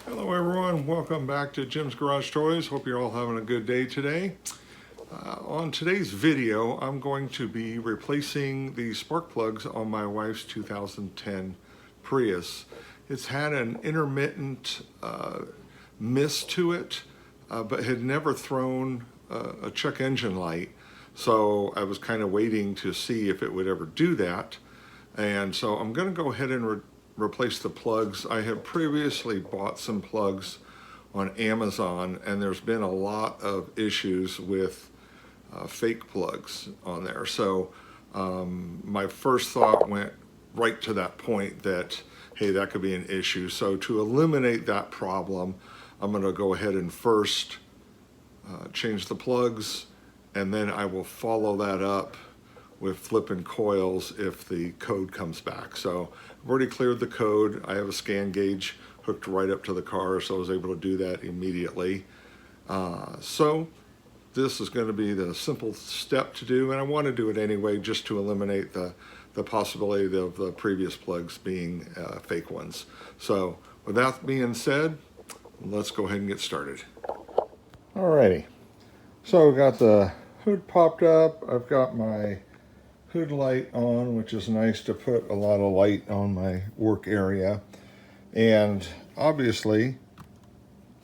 Hello everyone, welcome back to Jim's Garage Toys. Hope you're all having a good day today. On today's video, I'm going to be replacing the spark plugs on my wife's 2010 Prius. It's had an intermittent miss to it, but had never thrown a check engine light. So I was kind of waiting to see if it would ever do that. And so I'm going to go ahead and replace the plugs. I have previously bought some plugs on Amazon, and there's been a lot of issues with fake plugs on there. So my first thought went right to that point that, hey, that could be an issue. So to eliminate that problem, I'm going to go ahead and first change the plugs, and then I will follow that up with flipping coils if the code comes back. So I've already cleared the code. I have a scan gauge hooked right up to the car, so I was able to do that immediately. So this is going to be the simple step to do, and I want to do it anyway just to eliminate the possibility of the previous plugs being fake ones. So with that being said, let's go ahead and get started. Alrighty, so we got the hood popped up. I've got my hood light on, which is nice to put a lot of light on my work area. And obviously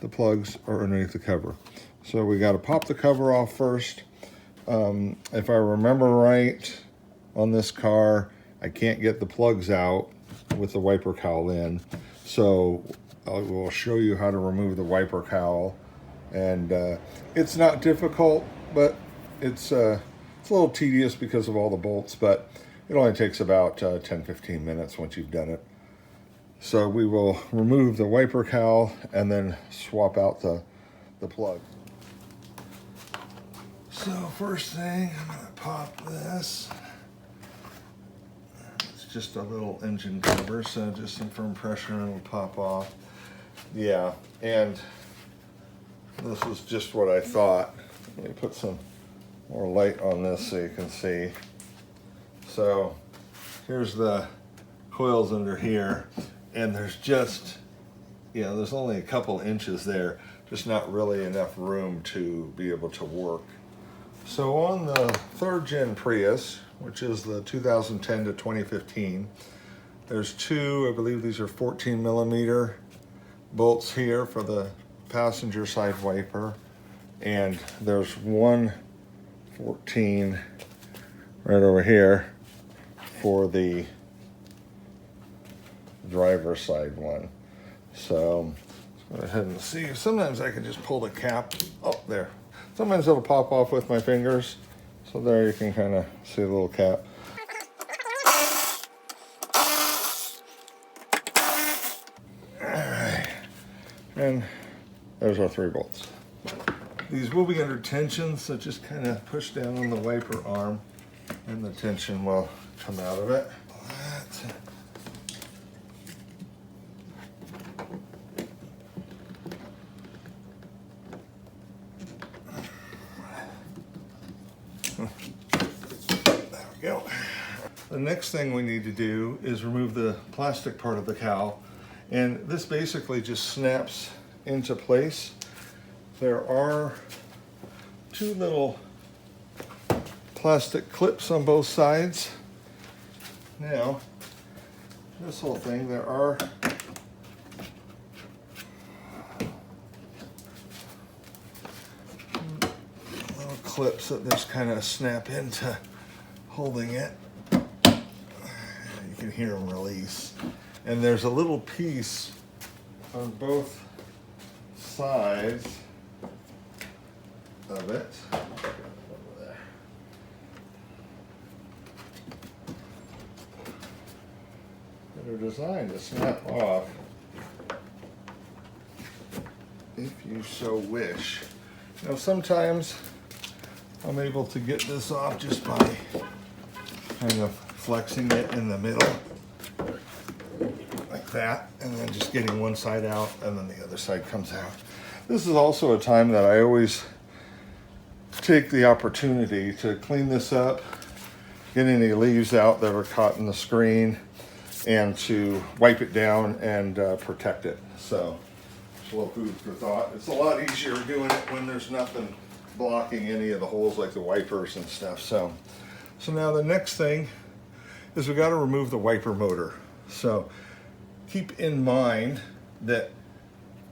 the plugs are underneath the cover. So we got to pop the cover off first. If I remember right, on this car, I can't get the plugs out with the wiper cowl in. So I will show you how to remove the wiper cowl. And it's not difficult, but it's a little tedious because of all the bolts, but it only takes about 10-15 minutes once you've done it. So we will remove the wiper cowl and then swap out the plug. So first thing, I'm going to pop this. It's just a little engine cover, so just some firm pressure and it'll pop off. Yeah, and this is just what I thought. Let me put some more light on this so you can see. So here's the coils under here, and there's just, there's only a couple inches there, just not really enough room to be able to work. So on the 3rd gen Prius, which is the 2010 to 2015, there's two, I believe these are 14 millimeter bolts here for the passenger side wiper, and there's one 14 right over here for the driver's side one. So let's go ahead and see. Sometimes I can just pull the cap up there. Sometimes it'll pop off with my fingers. So there you can kind of see the little cap. All right, and there's our 3 bolts. These will be under tension, so just kind of push down on the wiper arm and the tension will come out of it. There we go. The next thing we need to do is remove the plastic part of the cowl, and this basically just snaps into place. There are 2 little plastic clips on both sides. Now, this whole thing, there are little clips that just kind of snap into holding it. You can hear them release. And there's a little piece on both sides of it. Over there. That are designed to snap off if you so wish. Now sometimes I'm able to get this off just by kind of flexing it in the middle like that, and then just getting one side out and then the other side comes out. This is also a time that I always take the opportunity to clean this up, get any leaves out that are caught in the screen, and to wipe it down and protect it. So little food for thought. It's a lot easier doing it when there's nothing blocking any of the holes like the wipers and stuff. So now the next thing is we got to remove the wiper motor. So keep in mind that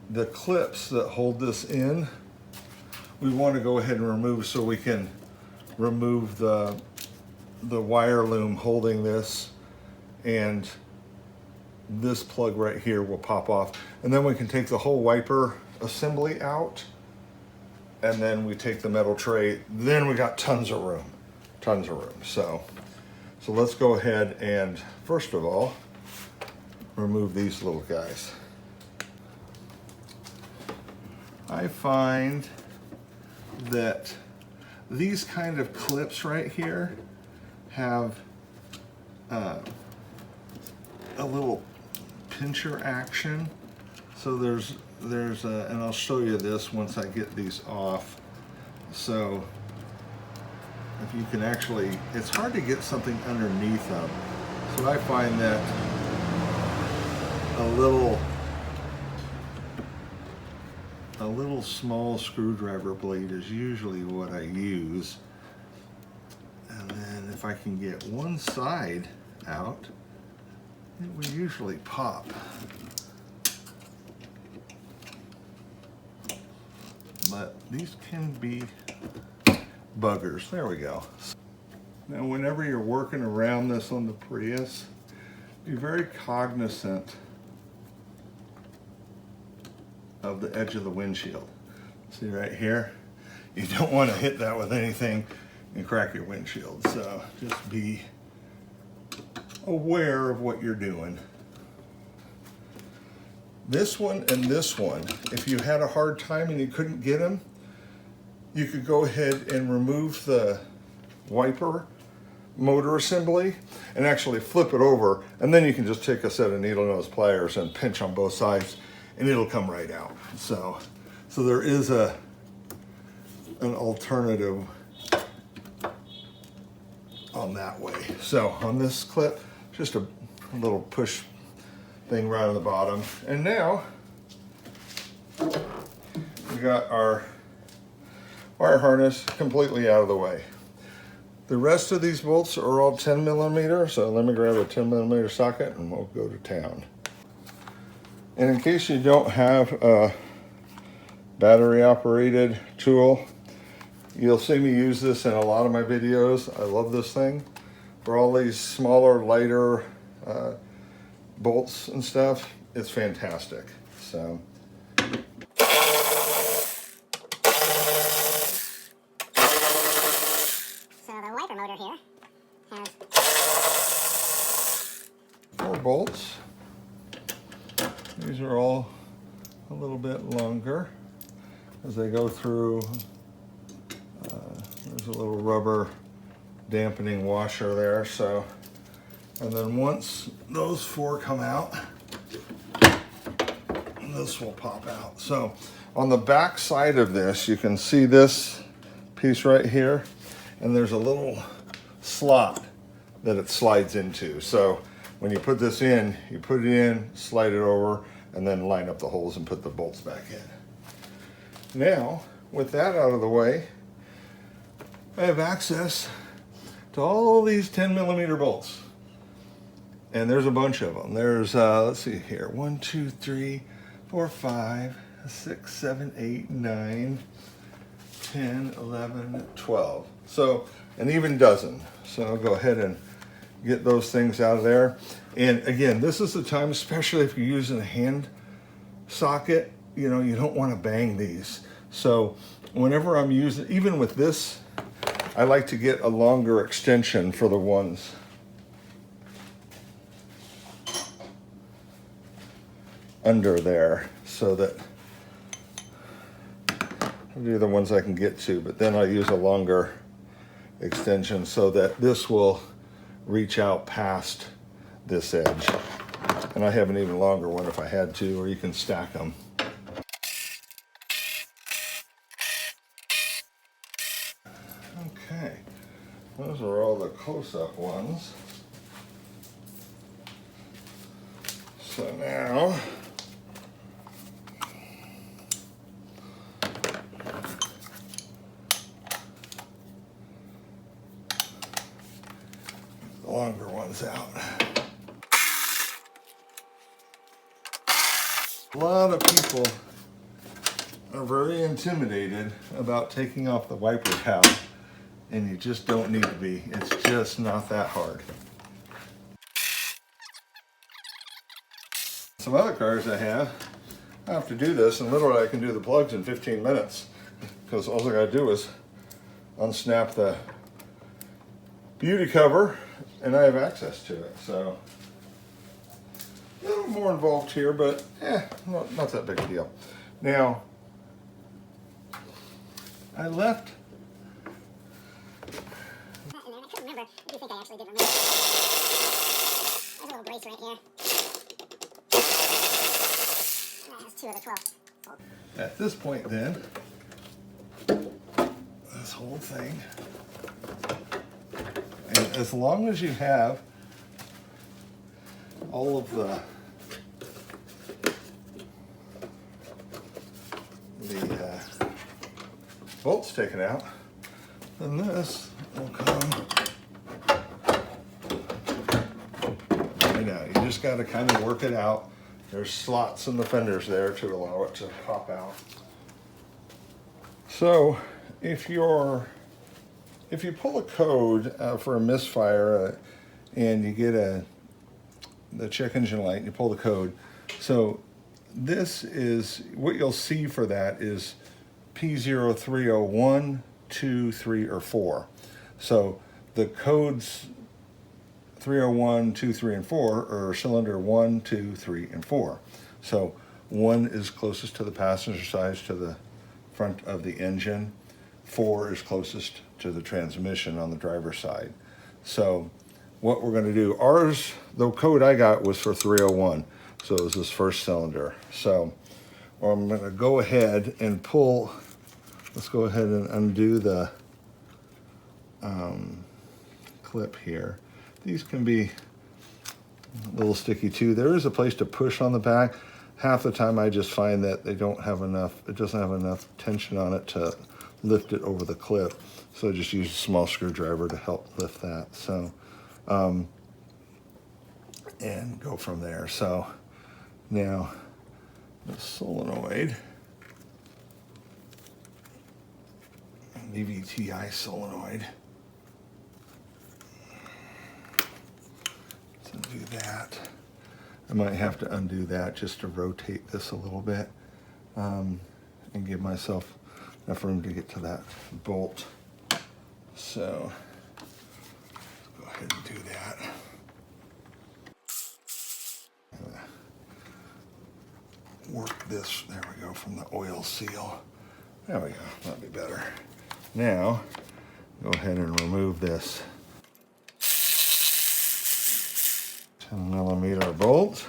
the clips that hold this in, we want to go ahead and remove so we can remove the wire loom holding this, and this plug right here will pop off. And then we can take the whole wiper assembly out, and then we take the metal tray. Then we got tons of room. So let's go ahead and first of all, remove these little guys. I find that these kind of clips right here have a little pincher action. So there's and I'll show you this once I get these off. So if you can actually, it's hard to get something underneath them. So I find that a little small screwdriver blade is usually what I use. And then if I can get one side out, it will usually pop. But these can be buggers. There we go. Now whenever you're working around this on the Prius, be very cognizant of the edge of the windshield. See right here? You don't want to hit that with anything and crack your windshield. So just be aware of what you're doing. This one and this one, if you had a hard time and you couldn't get them, you could go ahead and remove the wiper motor assembly and actually flip it over, and then you can just take a set of needle nose pliers and pinch on both sides and it'll come right out. So there is an alternative on that way. So on this clip, just a little push thing right on the bottom. And now we got our wire harness completely out of the way. The rest of these bolts are all 10 millimeter, so let me grab a 10 millimeter socket and we'll go to town. And in case you don't have a battery operated tool, you'll see me use this in a lot of my videos. I love this thing. For all these smaller, lighter bolts and stuff, it's fantastic. So the wiper motor here has 4 bolts. These are all a little bit longer as they go through. There's a little rubber dampening washer there. So, and then once those 4 come out, this will pop out. So on the back side of this, you can see this piece right here, and there's a little slot that it slides into. So when you put this in, you put it in, slide it over, and then line up the holes and put the bolts back in. Now, with that out of the way, I have access to all these 10 millimeter bolts. And there's a bunch of them. There's, let's see here, 1, 2, 3, 4, 5, 6, 7, 8, 9, 10, 11, 12. So an even dozen. So I'll go ahead and get those things out of there. And again, this is the time, especially if you're using a hand socket, you know, you don't want to bang these. So whenever I'm using, even with this, I like to get a longer extension for the ones. Under there, so that I'll do the ones I can get to, but then I'll use a longer extension so that this will reach out past this edge. And I have an even longer one if I had to, or you can stack them. Okay, those are all the close-up ones. So now this out. A lot of people are very intimidated about taking off the wiper cap, and you just don't need to be. It's just not that hard. Some other cars I have to do this, and literally I can do the plugs in 15 minutes because all I gotta do is unsnap the beauty cover and I have access to it. So a little more involved here, but not that big a deal. Now, I left. I couldn't remember. I do think I actually did remember. There's a little brace right here. That's 2 of the 12. At this point then, this whole thing, and as long as you have all of the bolts taken out, then this will come right out. You just got to kind of work it out. There's slots in the fenders there to allow it to pop out. So if you pull a code for a misfire and you get the check engine light and you pull the code, so this is what you'll see for that is P0301, 2, 3, or 4. So the codes 301, 2, 3, and 4 are cylinder 1, 2, 3, and 4. So 1 is closest to the passenger side, to the front of the engine. 4 is closest to the transmission on the driver's side. So what we're going to do, the code I got was for 301. So it was this first cylinder. So I'm going to go ahead and pull, let's go ahead and undo the clip here. These can be a little sticky too. There is a place to push on the back. Half the time I just find that it doesn't have enough tension on it to lift it over the clip. So I just use a small screwdriver to help lift that. So, and go from there. So now the solenoid, EVTI solenoid. Let's undo that. I might have to undo that just to rotate this a little bit and give myself enough room to get to that bolt. So let's go ahead and do that. Work this, there we go, from the oil seal. There we go, that'll be better. Now, go ahead and remove this 10mm bolt,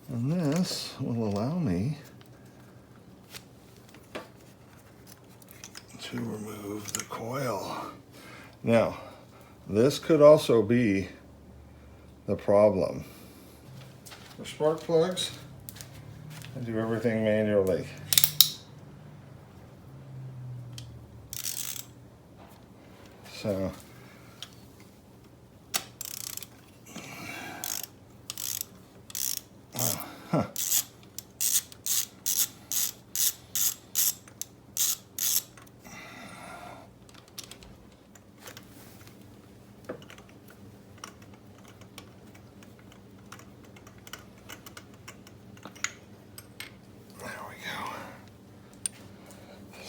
and this will allow me to remove the coil. Now, this could also be the problem. For spark plugs, I do everything manually. So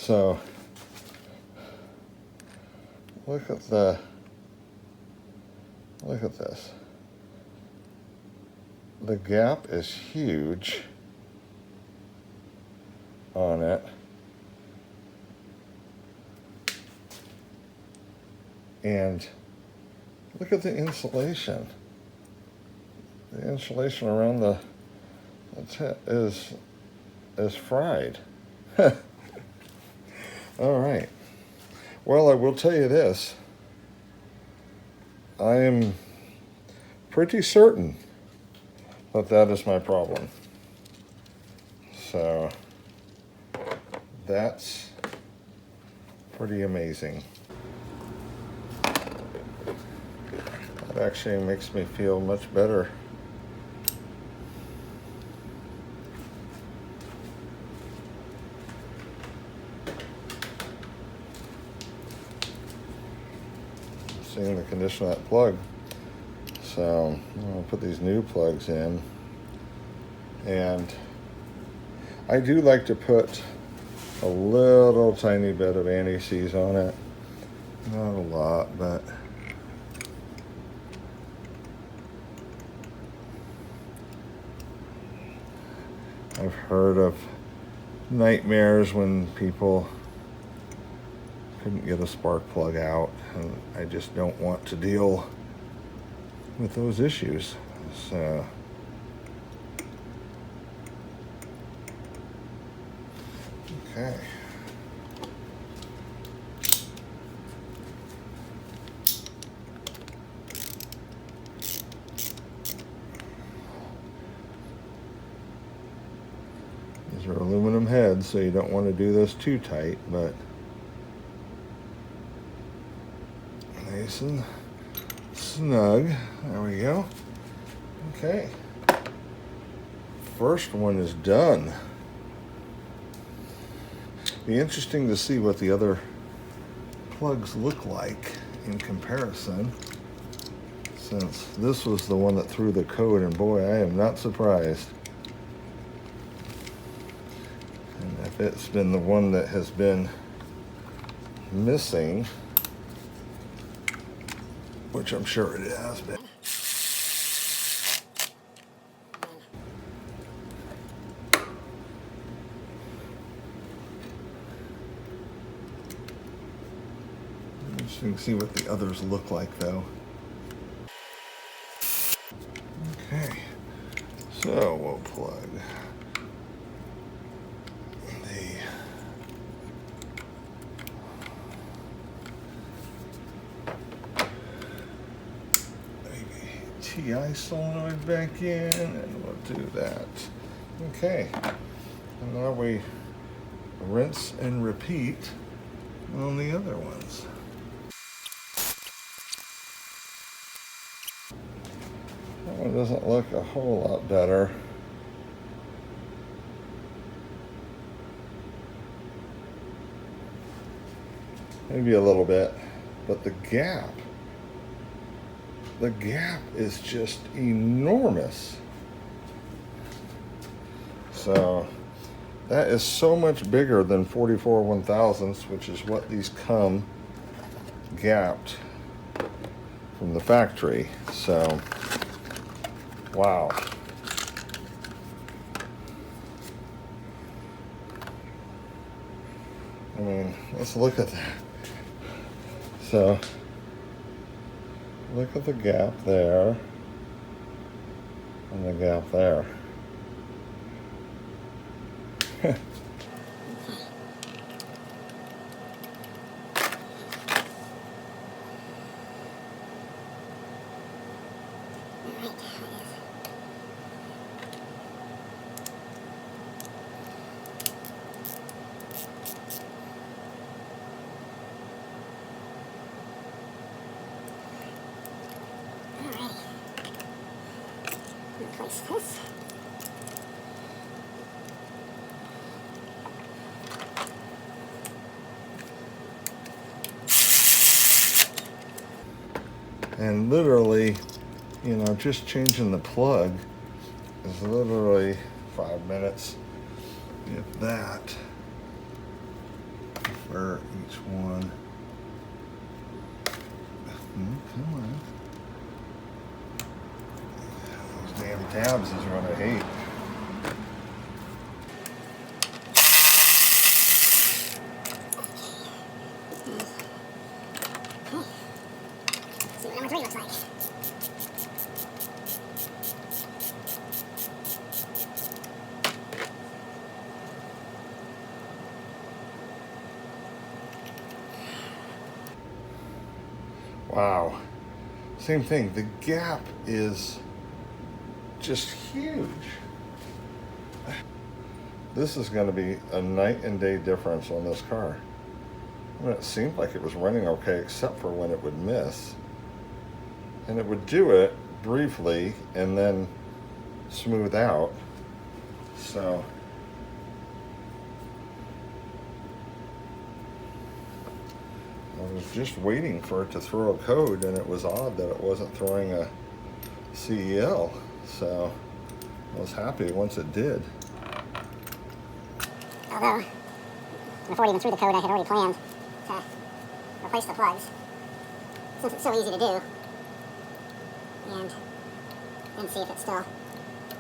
So look at this. The gap is huge on it. And look at the insulation. The insulation around the tip is fried. All right. Well, I will tell you this. I am pretty certain that that is my problem. So that's pretty amazing. That actually makes me feel much better. Seeing the condition of that plug. So I'm going to put these new plugs in, and I do like to put a little tiny bit of anti-seize on it. Not a lot, but I've heard of nightmares when people couldn't get a spark plug out, and I just don't want to deal with those issues. So okay. These are aluminum heads, so you don't want to do this too tight, but nice and snug. There we go. Okay. First one is done. Be interesting to see what the other plugs look like in comparison, since this was the one that threw the code, and boy, I am not surprised. And if it's been the one that has been missing, which I'm sure it has been. Interesting to see what the others look like, though. Okay, so we'll plug the TI solenoid back in, and we'll do that. Okay, and now we rinse and repeat on the other ones. That one doesn't look a whole lot better. Maybe a little bit, but the gap is just enormous. So that is so much bigger than 44 1,000ths, which is what these come gapped from the factory. So, wow. I mean, let's look at that. So, look at the gap there and the gap there. Replace this. And literally, you know, just changing the plug is literally 5 minutes, if that, for each one. Come on. Those damn tabs is what I hate. See what number 3 looks like. Wow. Same thing. The gap is just huge. This is going to be a night and day difference on this car. I mean, it seemed like it was running okay, except for when it would miss. and it would do it briefly and then smooth out. So I was just waiting for it to throw a code, and it was odd that it wasn't throwing a CEL. So I was happy once it did. Although, before it even threw the code, I had already planned to replace the plugs, since it's so easy to do, and then see if it still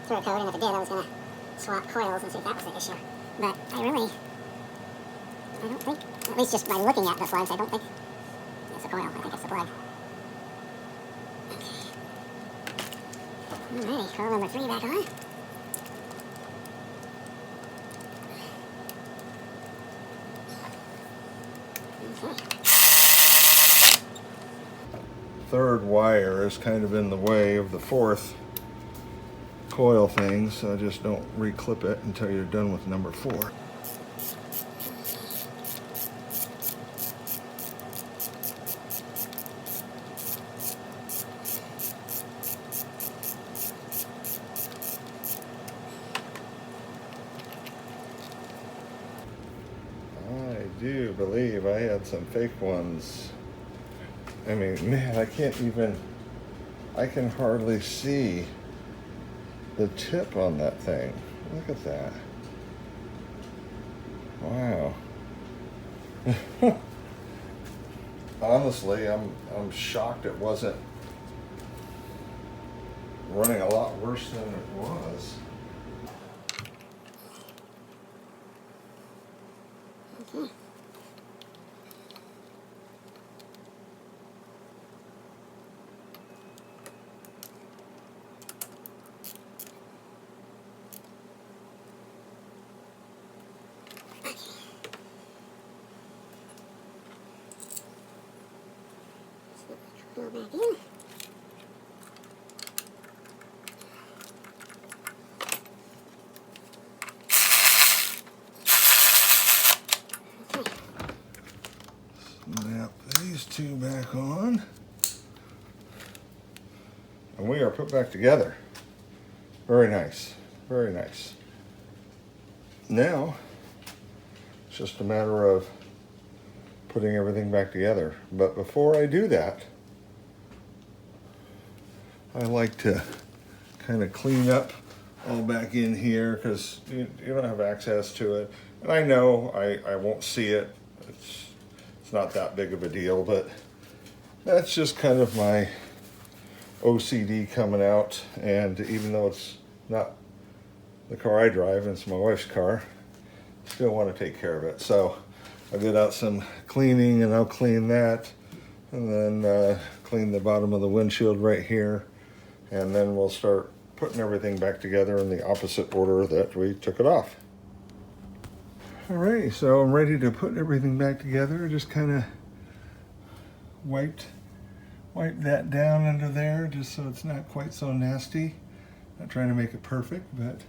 threw a code, and if it did, I was going to swap coils and see if that was the issue. But I don't think, at least just by looking at the plugs, I don't think it's a coil. I think it's the plug. Okay. Alrighty, coil number 3 back on. Okay. Third wire is kind of in the way of the fourth coil thing, so just don't reclip it until you're done with number 4. I do believe I had some fake ones. I mean, man, I can hardly see the tip on that thing. Look at that. Wow. Honestly, I'm shocked it wasn't running a lot worse than it was. Okay. Go back in. Snap these two back on. And we are put back together. Very nice. Very nice. Now, it's just a matter of putting everything back together. But before I do that, I like to kind of clean up all back in here because you don't have access to it. And I know I won't see it. It's not that big of a deal, but that's just kind of my OCD coming out. And even though it's not the car I drive, and it's my wife's car, I still want to take care of it. So I'll get out some cleaning and I'll clean that, and then clean the bottom of the windshield right here. And then we'll start putting everything back together in the opposite order that we took it off. Alright, so I'm ready to put everything back together. I just kind of wipe that down under there just so it's not quite so nasty. Not trying to make it perfect, but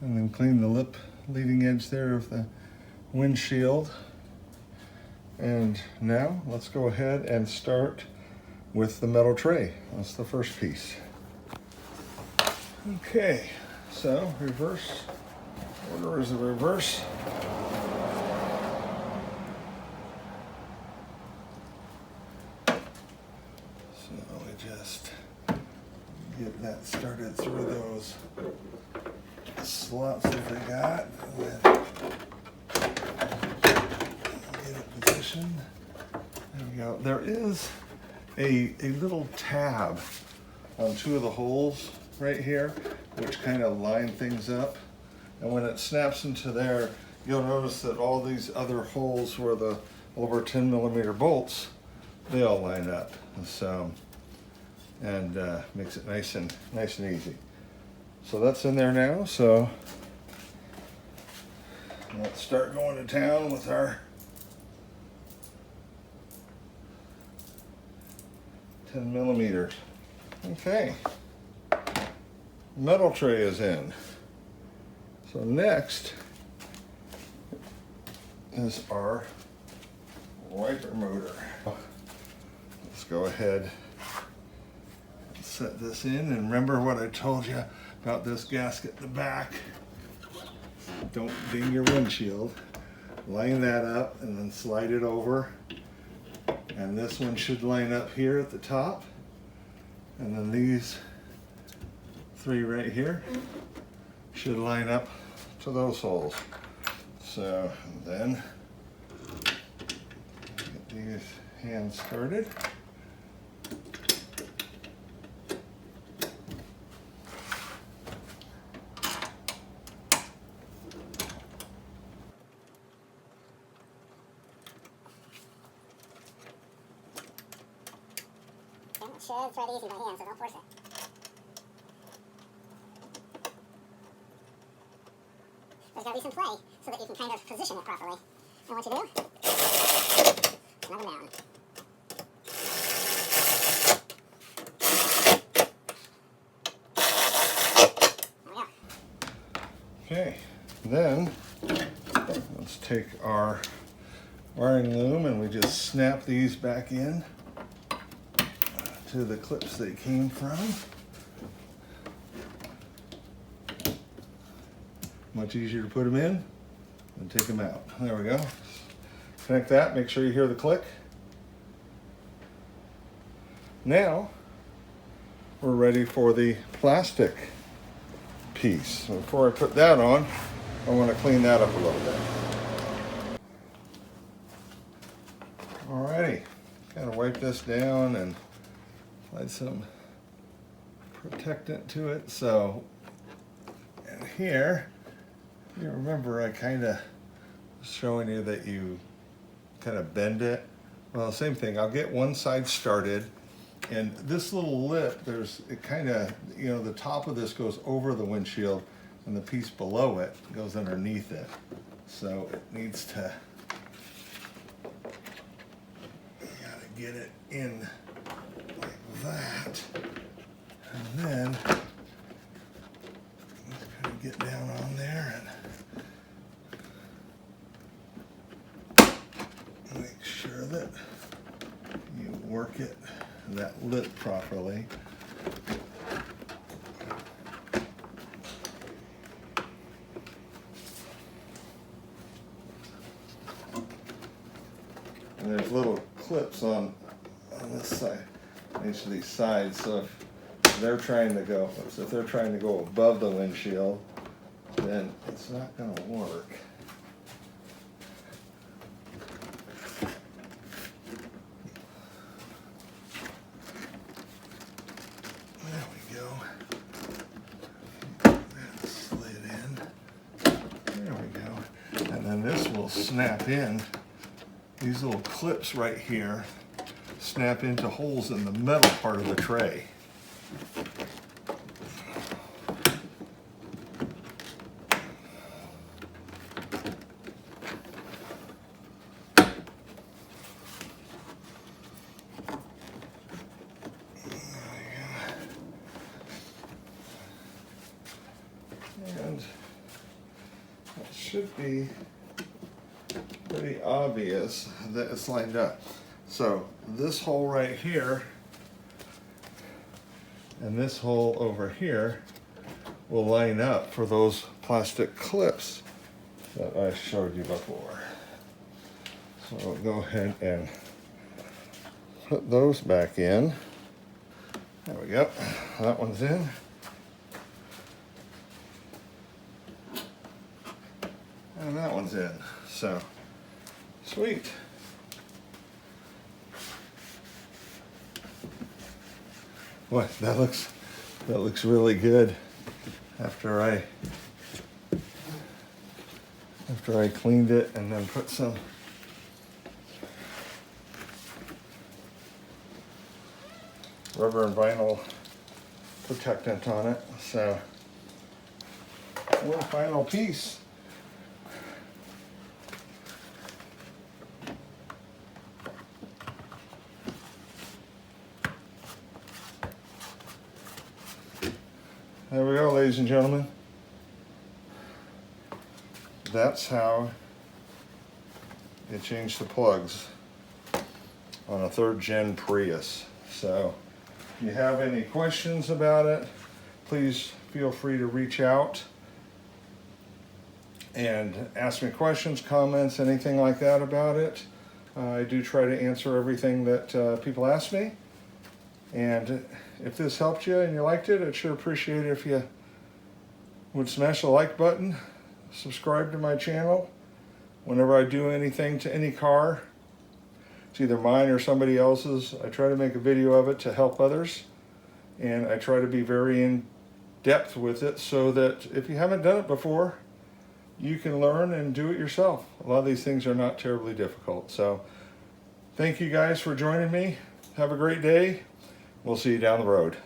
and then clean the lip leading edge there of the windshield. And now let's go ahead and start with the metal tray. That's the first piece. Okay, so reverse. Order is the reverse. So we just get that started through those slots that they got. And then get it positioned. There we go. There is a little tab on 2 of the holes right here, which kind of line things up. And when it snaps into there, you'll notice that all these other holes where the over 10 millimeter bolts, they all line up. So, and makes it nice and easy. So that's in there now. So let's start going to town with our 10 millimeters. Okay. Metal tray is in. So next is our wiper motor. Let's go ahead set this in, and remember what I told you about this gasket in the back. Don't ding your windshield. Line that up and then slide it over. And this one should line up here at the top. And then these three right here should line up to those holes. So then get these hands started. It should thread easy by hand, so don't force it. There's got to be some play so that you can kind of position it properly. And what you do, snug them down. There we go. Okay, then let's take our wiring loom and we just snap these back in to the clips they came from. Much easier to put them in than take them out. There we go. Connect that, make sure you hear the click. Now, we're ready for the plastic piece. So before I put that on, I want to clean that up a little bit. Alrighty, kind of wipe this down and apply some protectant to it. So, and here, you remember I kind of was showing you that you kind of bend it. Well, same thing. I'll get one side started, and this little lip, it kind of, you know, the top of this goes over the windshield, and the piece below it goes underneath it. So it needs to, you gotta get it in like that, and then kind of get down on there and make sure that you work it, that lip properly. And there's little clips on this side, on each of these sides. So if they're trying to go above the windshield, then it's not going to work. There we go. That slid in. There we go. And then this will snap in. These little clips right here snap into holes in the metal part of the tray. And that should be pretty obvious that it's lined up. So this hole right here and this hole over here will line up for those plastic clips that I showed you before. So I'll go ahead and put those back in. There we go. That one's in. And that one's in. So, sweet. Boy, that looks really good after I cleaned it and then put some rubber and vinyl protectant on it. So, one final piece. There we go, ladies and gentlemen. That's how you change the plugs on a 3rd gen Prius. So you have any questions about it, please feel free to reach out and ask me questions, comments, anything like that about it. I do try to answer everything that people ask me. And if this helped you and you liked it, I'd sure appreciate it if you would smash the like button, subscribe to my channel. Whenever I do anything to any car, it's either mine or somebody else's, I try to make a video of it to help others. And I try to be very in depth with it so that if you haven't done it before, you can learn and do it yourself. A lot of these things are not terribly difficult. So thank you guys for joining me. Have a great day. We'll see you down the road.